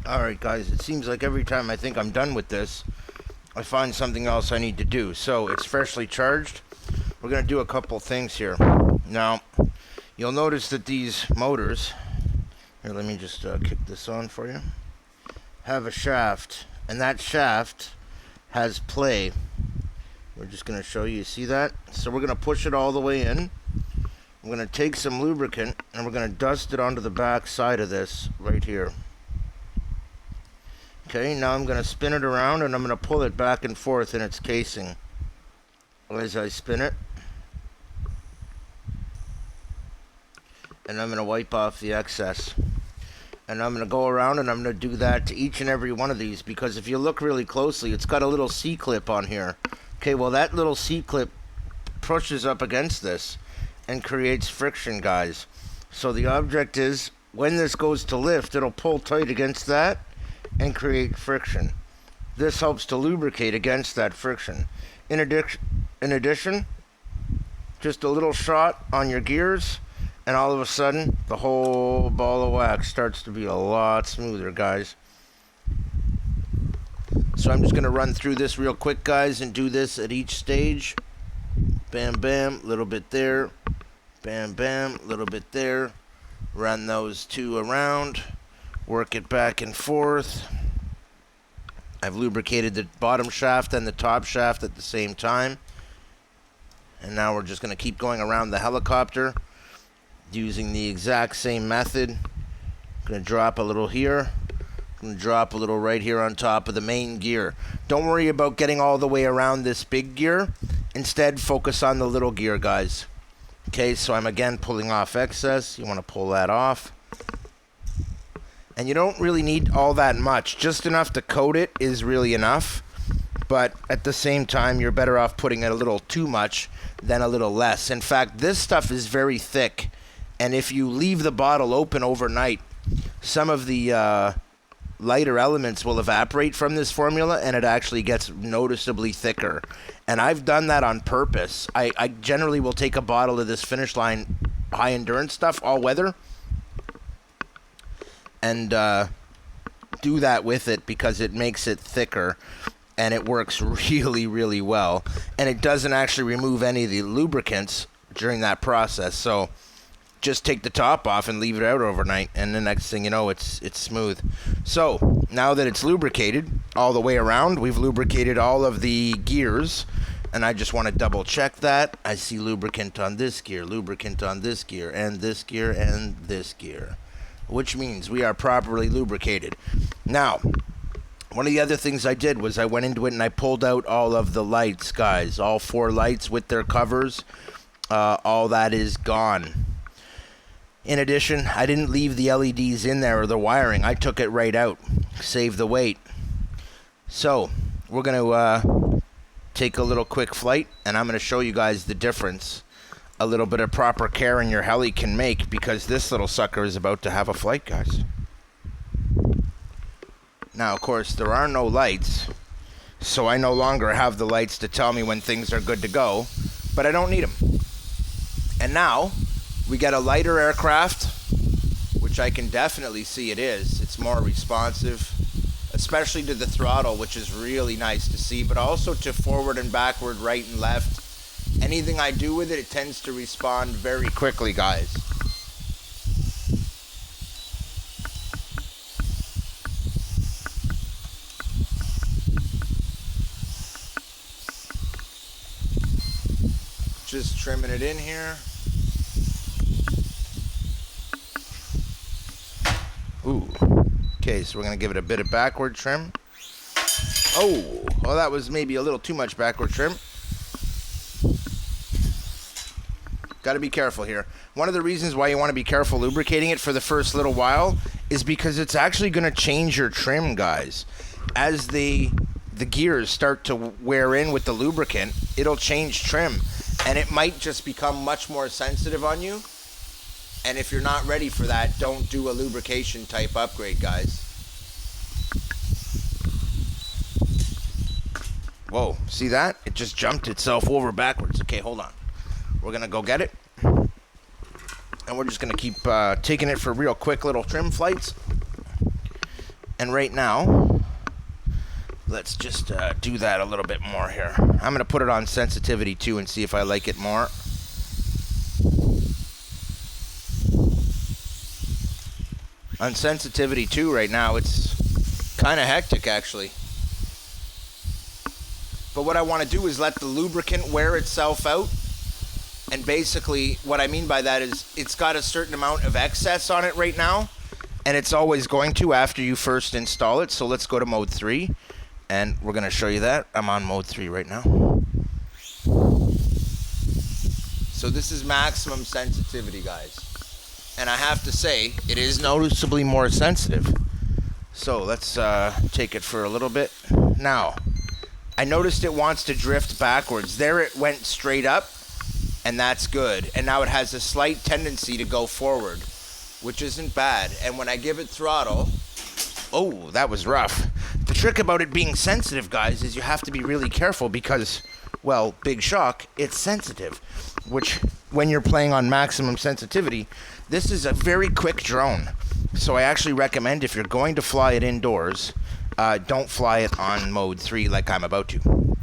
Alright guys, it seems like every time I think I'm done with this, I find something else I need to do. So it's freshly charged. We're going to do a couple things here. Now, you'll notice that these motors, here let me just kick this on for you, have a shaft, and that shaft has play. We're just going to show you, see that? So we're going to push it all the way in. I'm going to take some lubricant and we're going to dust it onto the back side of this right here. Okay, now I'm going to spin it around and I'm going to pull it back and forth in its casing as I spin it. And I'm going to wipe off the excess. And I'm going to go around and I'm going to do that to each and every one of these, because if you look really closely, it's got a little C-clip on here. Okay, well that little C-clip pushes up against this and creates friction, guys. So the object is, when this goes to lift, it'll pull tight against that and create friction. This helps to lubricate against that friction. In addition, just a little shot on your gears, and all of a sudden, the whole ball of wax starts to be a lot smoother, guys. So I'm just going to run through this real quick, guys, and do this at each stage. Bam, bam, little bit there. Bam, bam, little bit there. Run those two around. Work it back and forth. I've lubricated the bottom shaft and the top shaft at the same time. And now we're just going to keep going around the helicopter using the exact same method. I'm going to drop a little here. I'm going to drop a little right here on top of the main gear. Don't worry about getting all the way around this big gear. Instead, focus on the little gear, guys. Okay, so I'm again pulling off excess. You want to pull that off. And you don't really need all that much. Just enough to coat it is really enough. But at the same time, you're better off putting it a little too much than a little less. In fact, this stuff is very thick. And if you leave the bottle open overnight, some of the lighter elements will evaporate from this formula and it actually gets noticeably thicker. And I've done that on purpose. I generally will take a bottle of this Finish Line high endurance stuff, all weather, and do that with it because it makes it thicker and it works really, really well. And it doesn't actually remove any of the lubricants during that process. So just take the top off and leave it out overnight, and the next thing you know, it's smooth. So now that it's lubricated all the way around, we've lubricated all of the gears, and I just want to double check that. I see lubricant on this gear, lubricant on this gear, and this gear, and this gear, which means we are properly lubricated. Now, one of the other things I did was I went into it and I pulled out all of the lights, guys. All 4 lights with their covers. All that is gone. In addition, I didn't leave the LEDs in there or the wiring. I took it right out. Save the weight. So, we're going to take a little quick flight, and I'm going to show you guys the difference a little bit of proper care in your heli can make, because this little sucker is about to have a flight, guys. Now, of course, there are no lights, so I no longer have the lights to tell me when things are good to go, but I don't need them. And now, we got a lighter aircraft, which I can definitely see it is. It's more responsive, especially to the throttle, which is really nice to see, but also to forward and backward, right and left. Anything I do with it, it tends to respond very quickly, guys. Just trimming it in here. Ooh. Okay, so we're going to give it a bit of backward trim. Oh, well, that was maybe a little too much backward trim. Got to be careful here. One of the reasons why you want to be careful lubricating it for the first little while is because it's actually going to change your trim, guys. As the gears start to wear in with the lubricant, it'll change trim, and it might just become much more sensitive on you. And if you're not ready for that, don't do a lubrication type upgrade, guys. Whoa, see that? It just jumped itself over backwards. Okay, hold on. We're going to go get it. And we're just going to keep taking it for real quick little trim flights. And right now, let's just do that a little bit more here. I'm going to put it on sensitivity 2 and see if I like it more. On sensitivity 2 right now, it's kind of hectic actually. But what I want to do is let the lubricant wear itself out. And basically, what I mean by that is it's got a certain amount of excess on it right now. And it's always going to after you first install it. So let's go to mode 3. And we're going to show you that. I'm on mode 3 right now. So this is maximum sensitivity, guys. And I have to say, it is noticeably more sensitive. So let's take it for a little bit. Now, I noticed it wants to drift backwards. There it went straight up, and that's good. And now it has a slight tendency to go forward, which isn't bad. And when I give it throttle, oh, that was rough. The trick about it being sensitive, guys, is you have to be really careful because, well, big shock, it's sensitive. Which, when you're playing on maximum sensitivity, this is a very quick drone. So I actually recommend if you're going to fly it indoors, don't fly it on mode 3 like I'm about to.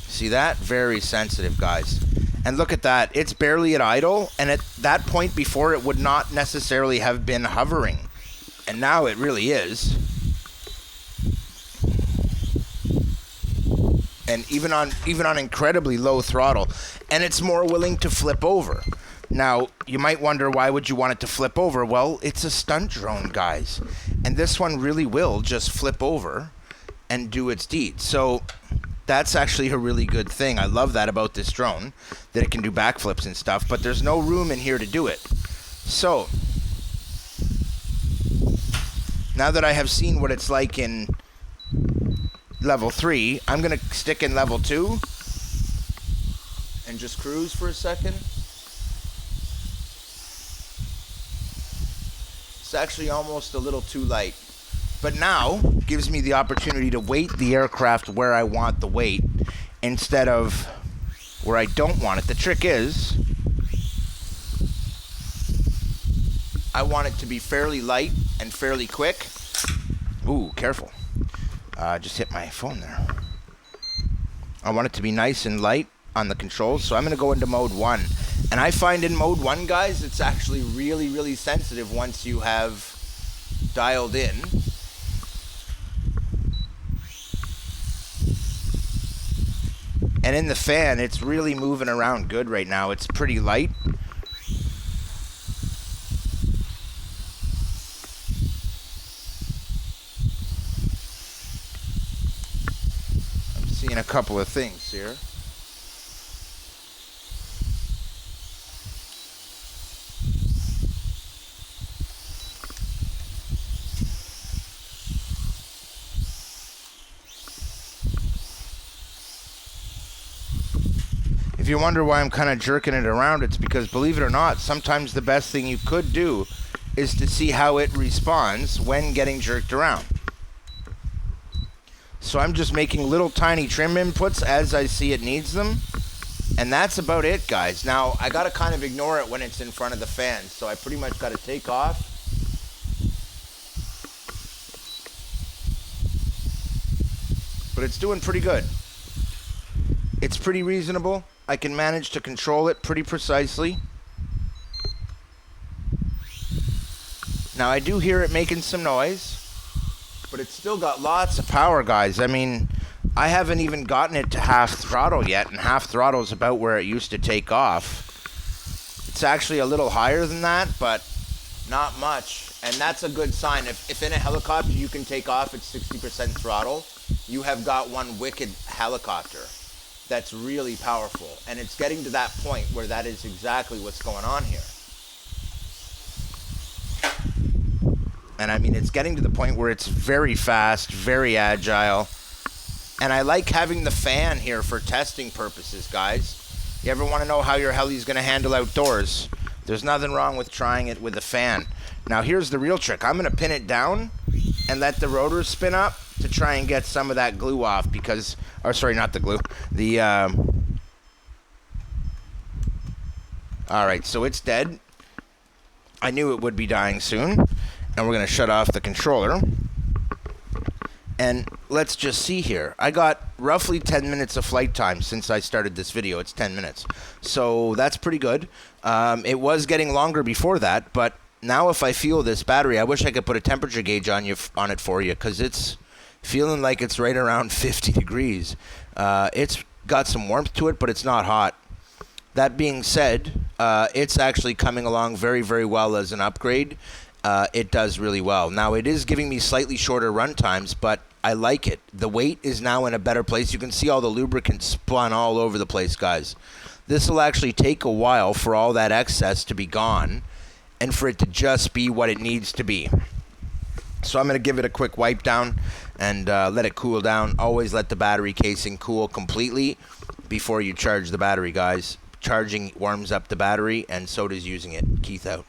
See that? Very sensitive, guys. And look at that. It's barely at idle. And at that point before, it would not necessarily have been hovering. And now it really is. And even on incredibly low throttle. And it's more willing to flip over. Now, you might wonder, why would you want it to flip over? Well, it's a stunt drone, guys. And this one really will just flip over and do its deed. So that's actually a really good thing. I love that about this drone, that it can do backflips and stuff, but there's no room in here to do it. So, now that I have seen what it's like in level 3, I'm going to stick in level 2 and just cruise for a second. It's actually almost a little too light. But now, gives me the opportunity to weight the aircraft where I want the weight instead of where I don't want it. The trick is, I want it to be fairly light and fairly quick. Ooh, careful. Just hit my phone there. I want it to be nice and light on the controls, so I'm going to go into mode 1. And I find in mode 1, guys, it's actually really, really sensitive once you have dialed in. And in the fan, it's really moving around good right now. It's pretty light. I'm seeing a couple of things here. If you wonder why I'm kind of jerking it around, it's because, believe it or not, sometimes the best thing you could do is to see how it responds when getting jerked around. So I'm just making little tiny trim inputs as I see it needs them. And that's about it, guys. Now, I got to kind of ignore it when it's in front of the fan. So I pretty much got to take off. But it's doing pretty good. It's pretty reasonable. I can manage to control it pretty precisely. Now, I do hear it making some noise, but it's still got lots of power, guys. I mean, I haven't even gotten it to half throttle yet, and half throttle is about where it used to take off. It's actually a little higher than that, but not much. And that's a good sign. If in a helicopter you can take off at 60% throttle, you have got one wicked helicopter. That's really powerful. And it's getting to that point where that is exactly what's going on here. And I mean, it's getting to the point where it's very fast, very agile. And I like having the fan here for testing purposes, guys. You ever want to know how your heli's going to handle outdoors? There's nothing wrong with trying it with a fan. Now, here's the real trick. I'm going to pin it down and let the rotor spin up to try and get some of that glue off because, or sorry, not the glue, the, all right, so it's dead. I knew it would be dying soon. And we're going to shut off the controller. And let's just see here. I got roughly 10 minutes of flight time since I started this video. It's 10 minutes. So that's pretty good. It was getting longer before that, but now if I feel this battery, I wish I could put a temperature gauge on it for you, because it's feeling like it's right around 50 degrees. It's got some warmth to it, but it's not hot. That being said, it's actually coming along very, very well as an upgrade. It does really well. Now, it is giving me slightly shorter run times, but I like it. The weight is now in a better place. You can see all the lubricant spun all over the place, guys. This will actually take a while for all that excess to be gone and for it to just be what it needs to be. So I'm going to give it a quick wipe down and let it cool down. Always let the battery casing cool completely before you charge the battery, guys. Charging warms up the battery, and so does using it. Keith out.